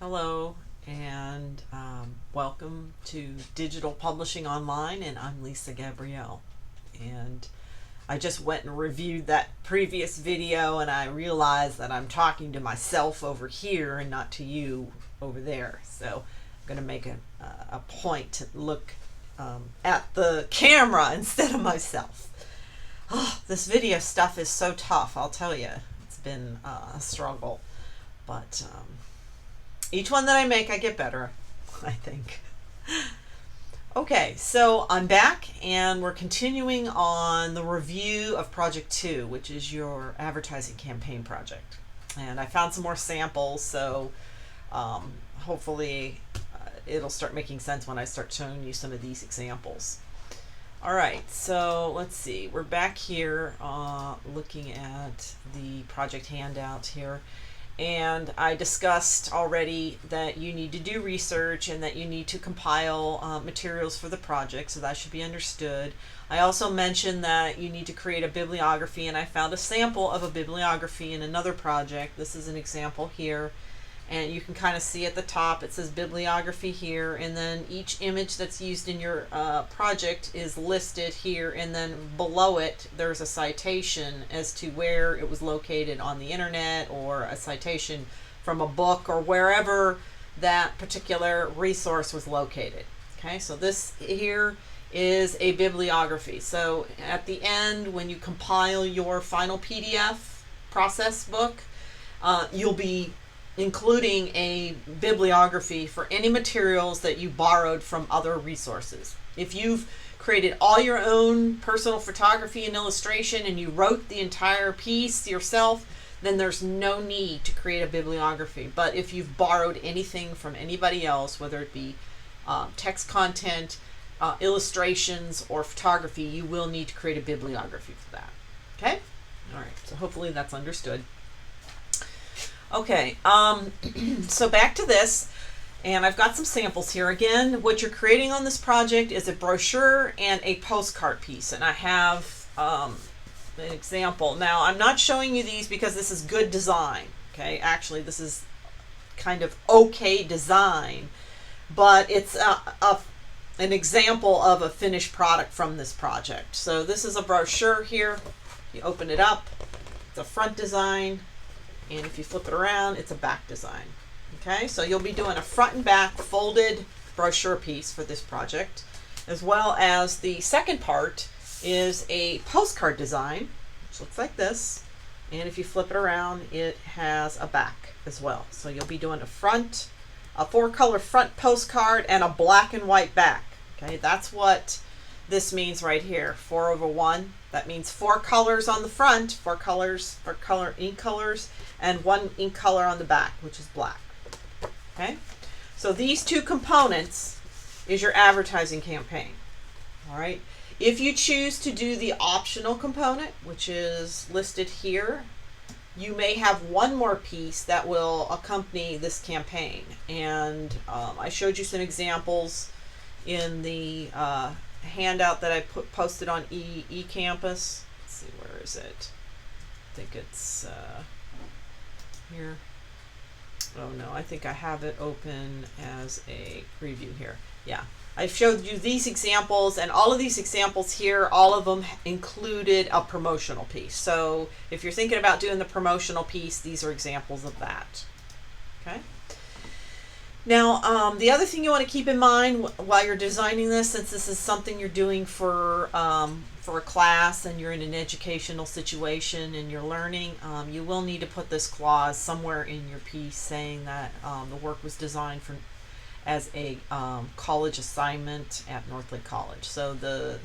Hello and welcome to Digital Publishing Online, and I'm Lisa Gabrielle. And I just went and reviewed that previous video, and I realized that I'm talking to myself over here and not to you over there. So I'm going to make a point to look at the camera instead of myself. Oh, this video stuff is so tough, I'll tell you. It's been a struggle, but each one that I make, I get better, I think. Okay, so I'm back and we're continuing on the review of Project 2, which is your advertising campaign project. And I found some more samples, so hopefully it'll start making sense when I start showing you some of these examples. All right, so let's see. We're back here looking at the project handout here. And I discussed already that you need to do research and that you need to compile materials for the project, so that should be understood. I also mentioned that you need to create a bibliography, and I found a sample of a bibliography in another project. This is an example here, and you can kind of see at the top it says bibliography here, and then each image that's used in your project is listed here, and then below it there's a citation as to where it was located on the internet, or a citation from a book, or wherever that particular resource was located. Okay, so this here is a bibliography. So at the end, when you compile your final PDF process book, you'll be including a bibliography for any materials that you borrowed from other resources. If you've created all your own personal photography and illustration and you wrote the entire piece yourself, then there's no need to create a bibliography. But if you've borrowed anything from anybody else, whether it be text content, illustrations, or photography, you will need to create a bibliography for that. Okay? All right, so hopefully that's understood. Okay, so back to this, and I've got some samples here. Again, what you're creating on this project is a brochure and a postcard piece, and I have an example. Now, I'm not showing you these because this is good design, okay? Actually, this is kind of okay design, but it's an example of a finished product from this project. So this is a brochure here. You open it up, it's a front design. And if you flip it around, it's a back design. Okay, so you'll be doing a front and back folded brochure piece for this project, as well as the second part is a postcard design, which looks like this. And if you flip it around, it has a back as well. So you'll be doing a 4-color front postcard and a black and white back. Okay, that's what this means right here, 4/1. That means 4 colors on the front, 4 ink colors, and 1 ink color on the back, which is black. Okay, so these two components is your advertising campaign. All right, if you choose to do the optional component, which is listed here, you may have one more piece that will accompany this campaign. And I showed you some examples in the handout that I posted on eCampus. Let's see, where is it? I think it's here. Oh no, I think I have it open as a preview here. Yeah, I showed you these examples, and all of these examples here, all of them included a promotional piece. So if you're thinking about doing the promotional piece, these are examples of that. Okay. Now, the other thing you want to keep in mind while you're designing this, since this is something you're doing for a class and you're in an educational situation and you're learning, you will need to put this clause somewhere in your piece saying that the work was designed as a college assignment at Northlake College. So the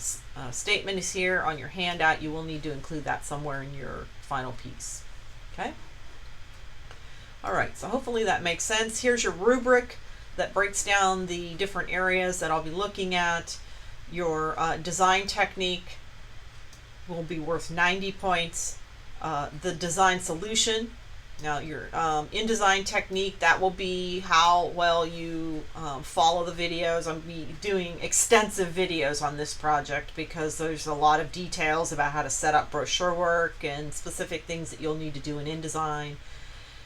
statement is here on your handout. You will need to include that somewhere in your final piece. Okay? All right, so hopefully that makes sense. Here's your rubric that breaks down the different areas that I'll be looking at. Your design technique will be worth 90 points. The design solution, now your in-design technique, that will be how well you follow the videos. I'll be doing extensive videos on this project because there's a lot of details about how to set up brochure work and specific things that you'll need to do in InDesign.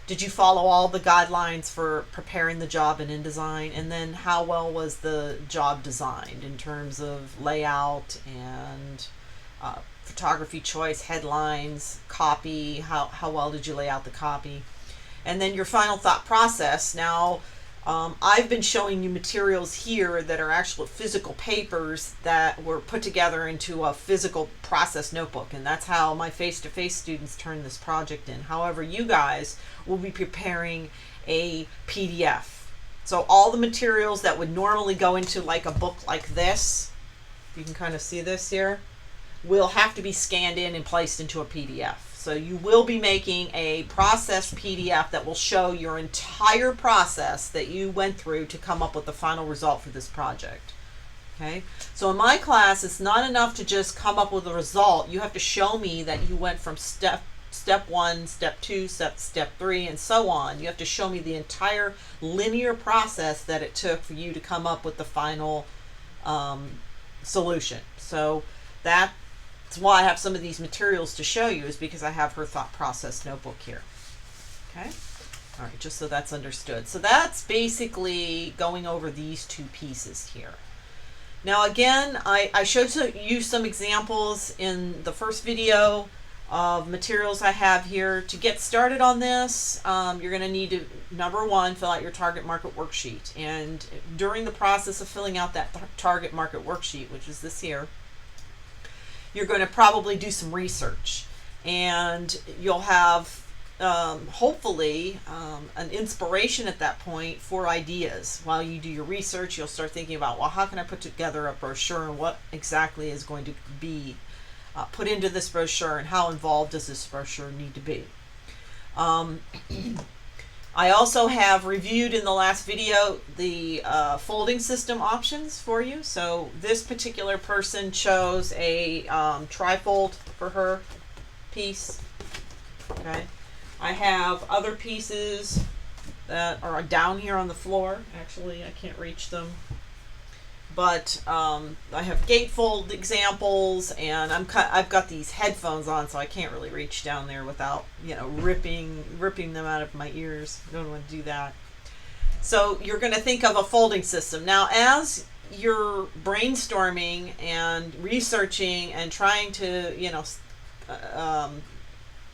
Did you follow all the guidelines for preparing the job in InDesign? And then how well was the job designed in terms of layout and photography choice, headlines, copy? How well did you lay out the copy? And then your final thought process. Now, I've been showing you materials here that are actual physical papers that were put together into a physical process notebook, and that's how my face-to-face students turn this project in. However, you guys will be preparing a PDF. So all the materials that would normally go into like a book like this, you can kind of see this here, will have to be scanned in and placed into a PDF. So you will be making a process PDF that will show your entire process that you went through to come up with the final result for this project. Okay, so in my class, it's not enough to just come up with a result. You have to show me that you went from step 1, step 2, step 3, and so on. You have to show me the entire linear process that it took for you to come up with the final solution. So that's why I have some of these materials to show you, is because I have her thought process notebook here. Okay, all right, just so that's understood. So that's basically going over these two pieces here. Now again, I showed you some examples in the first video of materials I have here. To get started on this, you're going to need to, number one, fill out your target market worksheet. And during the process of filling out that target market worksheet, which is this here, you're going to probably do some research, and you'll have hopefully an inspiration at that point for ideas. While you do your research, you'll start thinking about, well, how can I put together a brochure, and what exactly is going to be put into this brochure, and how involved does this brochure need to be. I also have reviewed in the last video the folding system options for you. So this particular person chose a trifold for her piece. Okay, I have other pieces that are down here on the floor. Actually, I can't reach them. But I have gatefold examples, and I've got these headphones on, so I can't really reach down there without, you know, ripping them out of my ears. I don't want to do that. So you're going to think of a folding system. Now, as you're brainstorming and researching and trying to, you know,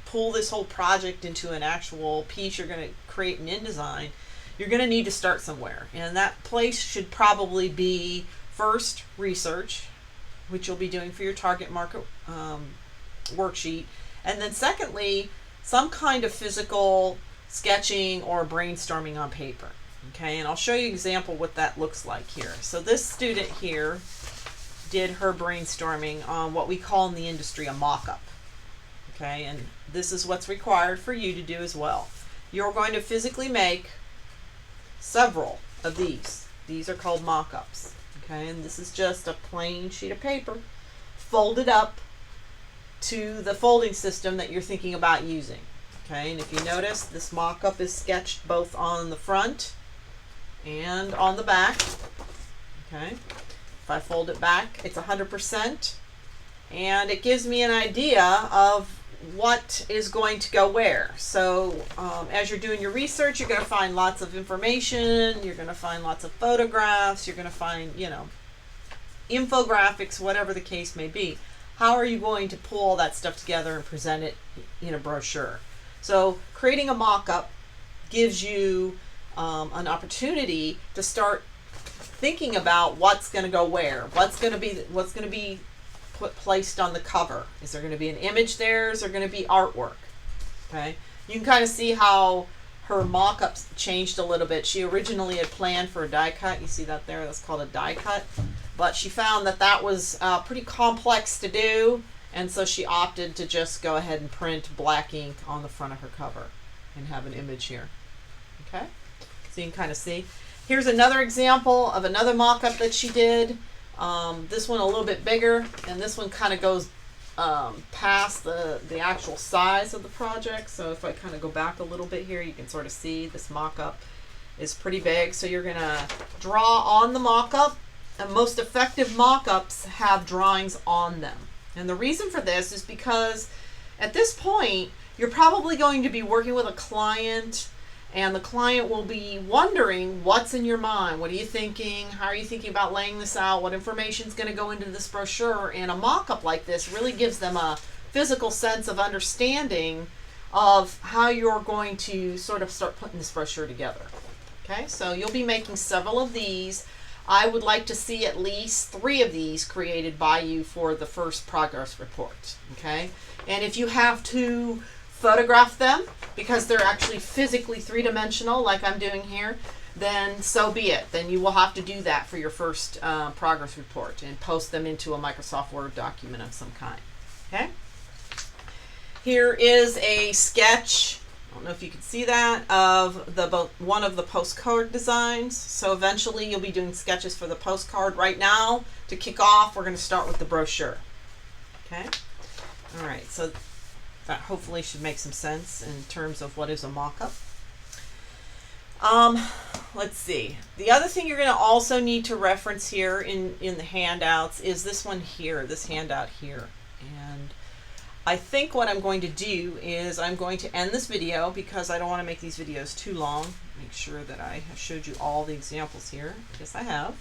pull this whole project into an actual piece you're going to create in InDesign, you're going to need to start somewhere. And that place should probably be first research, which you'll be doing for your target market worksheet. And then secondly, some kind of physical sketching or brainstorming on paper. Okay, and I'll show you an example what that looks like here. So this student here did her brainstorming on what we call in the industry a mock-up. Okay, and this is what's required for you to do as well. You're going to physically make several of these. These are called mock-ups. Okay, and this is just a plain sheet of paper folded up to the folding system that you're thinking about using. Okay, and if you notice, this mock-up is sketched both on the front and on the back. Okay, if I fold it back, it's 100%, and it gives me an idea of what is going to go where. So as you're doing your research, you're going to find lots of information, you're going to find lots of photographs, you're going to find, you know, infographics, whatever the case may be. How are you going to pull all that stuff together and present it in a brochure? So creating a mock-up gives you an opportunity to start thinking about what's going to go where, what's going to be placed on the cover. Is there going to be an image there? Is there going to be artwork? Okay, you can kind of see how her mock-ups changed a little bit. She originally had planned for a die cut. You see that there? That's called a die cut. But she found that that was pretty complex to do, and so she opted to just go ahead and print black ink on the front of her cover and have an image here. Okay, so you can kind of see. Here's another example of another mock-up that she did. This one a little bit bigger, and this one kind of goes past the actual size of the project. So if I kind of go back a little bit here, you can sort of see this mock-up is pretty big. So you're going to draw on the mock-up, and most effective mock-ups have drawings on them. And the reason for this is because at this point, you're probably going to be working with a client And the client will be wondering, what's in your mind? What are you thinking? How are you thinking about laying this out? What information is going to go into this brochure? And a mock-up like this really gives them a physical sense of understanding of how you're going to sort of start putting this brochure together. Okay, so you'll be making several of these. I would like to see at least 3 of these created by you for the first progress report. Okay, and if you have to photograph them because they're actually physically 3-dimensional like I'm doing here, then so be it. Then you will have to do that for your first progress report and post them into a Microsoft Word document of some kind. Okay, here is a sketch, I don't know if you can see that, of one of the postcard designs. So eventually you'll be doing sketches for the postcard. Right now, to kick off, we're going to start with the brochure. Okay, all right, so that hopefully should make some sense in terms of what is a mock-up. Let's see. The other thing you're going to also need to reference here in the handouts is this one here, this handout here. And I think what I'm going to do is I'm going to end this video because I don't want to make these videos too long. Make sure that I have showed you all the examples here. I guess I have.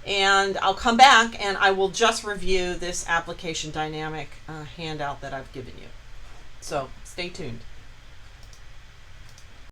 And I'll come back and I will just review this application dynamic handout that I've given you. So stay tuned.